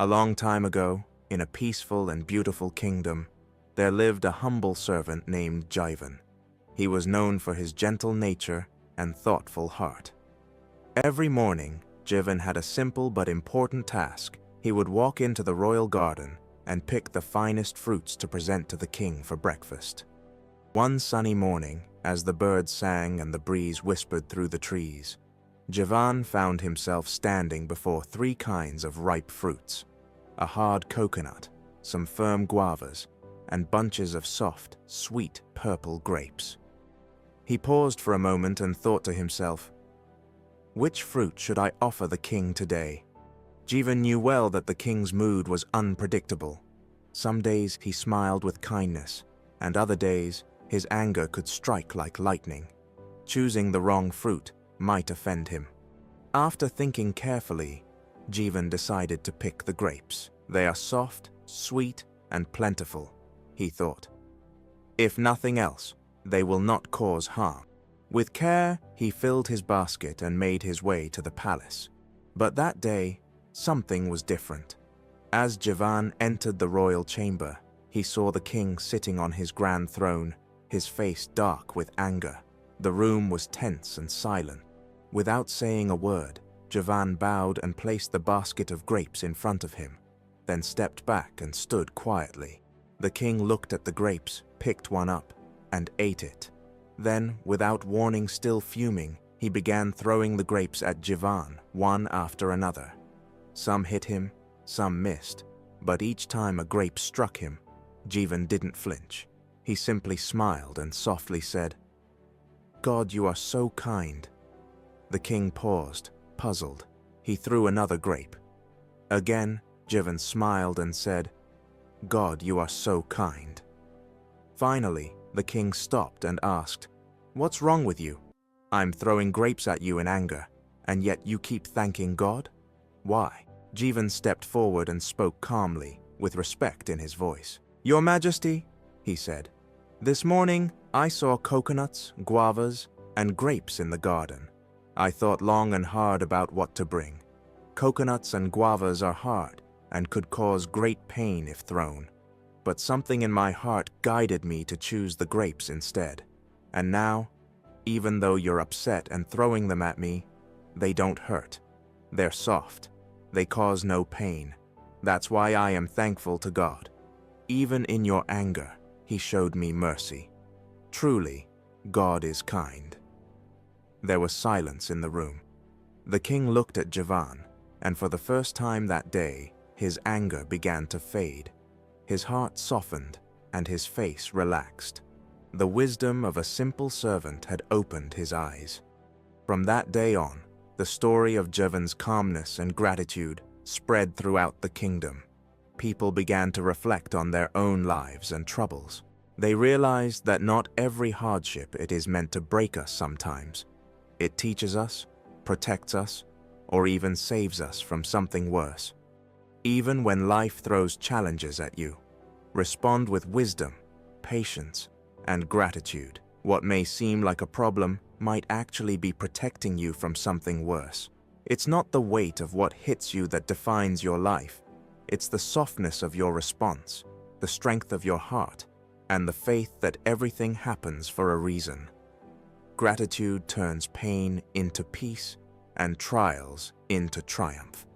A long time ago, in a peaceful and beautiful kingdom, there lived a humble servant named Jeevan. He was known for his gentle nature and thoughtful heart. Every morning, Jeevan had a simple but important task. He would walk into the royal garden and pick the finest fruits to present to the king for breakfast. One sunny morning, as the birds sang and the breeze whispered through the trees, Jeevan found himself standing before three kinds of ripe fruits: a hard coconut, some firm guavas, and bunches of soft, sweet purple grapes. He paused for a moment and thought to himself, "Which fruit should I offer the king today?" Jeevan knew well that the king's mood was unpredictable. Some days he smiled with kindness, and other days his anger could strike like lightning. Choosing the wrong fruit might offend him. After thinking carefully, Jeevan decided to pick the grapes. They are soft, sweet, and plentiful, he thought. If nothing else, they will not cause harm. With care, he filled his basket and made his way to the palace. But that day, something was different. As Jeevan entered the royal chamber, he saw the king sitting on his grand throne, his face dark with anger. The room was tense and silent. Without saying a word, Jeevan bowed and placed the basket of grapes in front of him, then stepped back and stood quietly. The king looked at the grapes, picked one up, and ate it. Then, without warning, still fuming, he began throwing the grapes at Jeevan, one after another. Some hit him, some missed, but each time a grape struck him, Jeevan didn't flinch. He simply smiled and softly said, "God, you are so kind." The king paused, puzzled. He threw another grape. Again, Jeevan smiled and said, "God, you are so kind." Finally, the king stopped and asked, "What's wrong with you? I'm throwing grapes at you in anger, and yet you keep thanking God? Why?" Jeevan stepped forward and spoke calmly, with respect in his voice. "Your Majesty," he said, "this morning I saw coconuts, guavas, and grapes in the garden. I thought long and hard about what to bring. Coconuts and guavas are hard and could cause great pain if thrown. But something in my heart guided me to choose the grapes instead. And now, even though you're upset and throwing them at me, they don't hurt. They're soft. They cause no pain. That's why I am thankful to God. Even in your anger, He showed me mercy. Truly, God is kind." There was silence in the room. The king looked at Jeevan, and for the first time that day, his anger began to fade. His heart softened, and his face relaxed. The wisdom of a simple servant had opened his eyes. From that day on, the story of Jeevan's calmness and gratitude spread throughout the kingdom. People began to reflect on their own lives and troubles. They realized that not every hardship it is meant to break us sometimes. It teaches us, protects us, or even saves us from something worse. Even when life throws challenges at you, respond with wisdom, patience, and gratitude. What may seem like a problem might actually be protecting you from something worse. It's not the weight of what hits you that defines your life. It's the softness of your response, the strength of your heart, and the faith that everything happens for a reason. Gratitude turns pain into peace and trials into triumph.